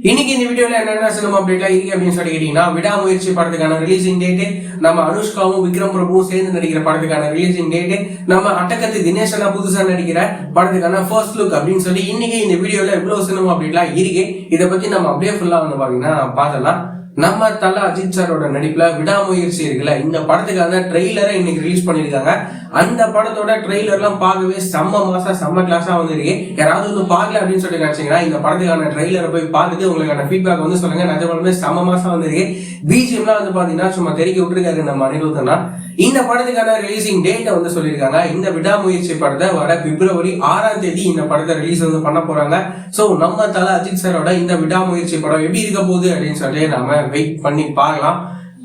இன்னைக்கு இந்த வீடியோல என்னென்ன சினிமா அப்டேட்லாம் இருக்கு அப்படின்னு சொல்லி கேட்டீங்கன்னா, விடாமுயற்சி படத்துக்கான ரிலீசிங் டேட், நம்ம அனுஷ்காவும் விக்ரம் பிரபுவும் சேர்ந்து நடிக்கிற படத்துக்கான ரிலீசிங் டேட், நம்ம அட்டகத்தி தினேஷனா புதுசா நடிக்கிற படத்துக்கான ஃபர்ஸ்ட் லுக் அப்படின்னு சொல்லி இன்னைக்கு இந்த வீடியோல இவ்வளவு சினிமா அப்டேட்லாம் இருக்கு. இதை பத்தி நம்ம அப்படியே ஃபுல்லா வந்து பாத்தீங்கன்னா பார்த்தலாம். நம்ம தல அஜித் சாரோட நடிப்புல விடாமுயற்சி இருக்குல்ல, இந்த படத்துக்கான ட்ரெய்லரை இன்னைக்கு ரிலீஸ் பண்ணிருக்காங்க. அந்த படத்தோட ட்ரெய்லர் எல்லாம் பார்க்கவே செம்ம மாசா செம்ம கிளாஸா வந்துருக்கு. யாராவது வந்து பார்க்கல அப்படின்னு சொல்லி நினைச்சீங்கன்னா இந்த படத்துக்கான ட்ரெய்லரை போய் பார்த்துட்டு உங்களுக்கான ஃபீட்பேக் வந்து சொல்லுங்க. நிஜமாலுமே செம்ம மாசா வந்துருக்கு. பிஜிஎம்லாம் வந்து பாத்தீங்கன்னா சும்மா தெறிக்க விட்டுருக்காரு நம்ம அனிருத்தனா. இந்த படத்துக்கான ரிலீசிங் டேட்டை வந்து சொல்லியிருக்காங்க. இந்த விடாமுயற்சி படத்தை வர பிப்ரவரி 6ஆம் தேதி இந்த படத்தை ரிலீஸ் வந்து பண்ண போறாங்க. சோ நம்ம தல அஜித் சாரோட இந்த விடாமுயற்சி படம் எப்படி இருக்க போகுது அப்படின்னு சொல்லிட்டு நாம வெயிட் பண்ணி பார்க்கலாம்.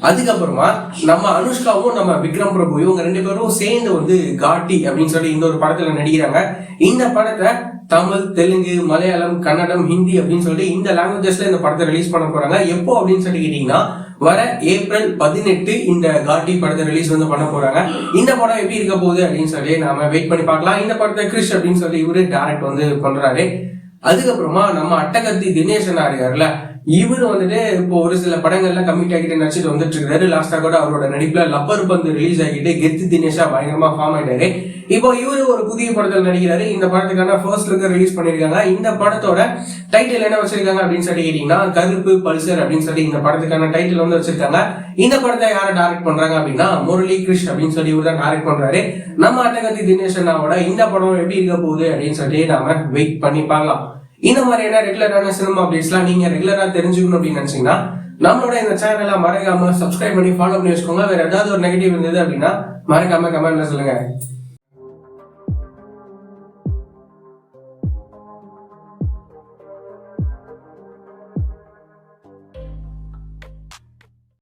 அதுக்கப்புறமா நம்ம அனுஷ்காவும் நம்ம விக்ரம் பிரபு இவங்க ரெண்டு பேரும் சேர்ந்து வந்து காட்டி அப்படின்னு சொல்லி இந்த ஒரு படத்துல நடிக்கிறாங்க. இந்த படத்தை தமிழ், தெலுங்கு, மலையாளம், கன்னடம், ஹிந்தி அப்படின்னு சொல்லிட்டு இந்த லாங்குவேஜஸ்ல இந்த படத்தை ரிலீஸ் பண்ண போறாங்க. எப்போ அப்படின்னு சொல்லி கேட்டீங்கன்னா, வர ஏப்ரல் 18 இந்த காட்டி படத்தை ரிலீஸ் வந்து பண்ண போறாங்க. இந்த படம் எப்படி இருக்க போகுது அப்படின்னு சொல்லி நாம வெயிட் பண்ணி பார்க்கலாம். இந்த படத்தை கிறிஷ் அப்படின்னு சொல்லி இவரு டைரக்ட் வந்து பண்றாரு. அதுக்கப்புறமா நம்ம அட்டகத்தி தினேஷனா இருக்காருல்ல, இவரு வந்துட்டு இப்போ ஒரு சில படங்கள்ல கமிட் ஆகிட்டு நடிச்சிட்டு வந்துட்டு இருக்காரு. லாஸ்டா கூட அவரோட நடிப்புல லப்பர் பந்து ரிலீஸ் ஆகிட்டு கெத்து தினேஷா பயங்கரமா ஃபார்ம் ஆயிட்டாரு. இப்போ இவரு ஒரு புதிய படத்தில் நடிக்கிறாரு. இந்த படத்துக்கான ஃபர்ஸ்ட் லுக் ரிலீஸ் பண்ணிருக்காங்க. இந்த படத்தோட டைட்டில் என்ன வச்சிருக்காங்க அப்படின்னு சொல்லி கேட்டீங்கன்னா, கருப்பு பல்சர் அப்படின்னு சொல்லி இந்த படத்துக்கான டைட்டில் வந்து வச்சிருக்காங்க. இந்த படத்தை யாரை டைரக்ட் பண்றாங்க அப்படின்னா, முரளி கிருஷ் அப்படின்னு சொல்லி இவர் தான் டைரக்ட் பண்றாரு. நம்ம அட்டகத்தி தினேஷனாவோட இந்த படம் எப்படி இருக்க போகுது அப்படின்னு சொல்லி நாம வெயிட் பண்ணி பார்க்கலாம். இந்த மாதிரியான ரெகுலரான சினிமா அப்டேட்ஸ்லாம் நீங்க ரெகுலரா தெரிஞ்சுக்கணும் அப்படின்னு நினைச்சீங்கன்னா, நம்மளோட இந்த சேனலை மறக்காம சப்ஸ்கிரைப் பண்ணி ஃபாலோ பண்ணி வச்சுக்கோங்க. வேற ஏதாவது ஒரு நெகட்டிவ் இருந்தது அப்படின்னா மறக்காம கமெண்ட்ல சொல்லுங்க.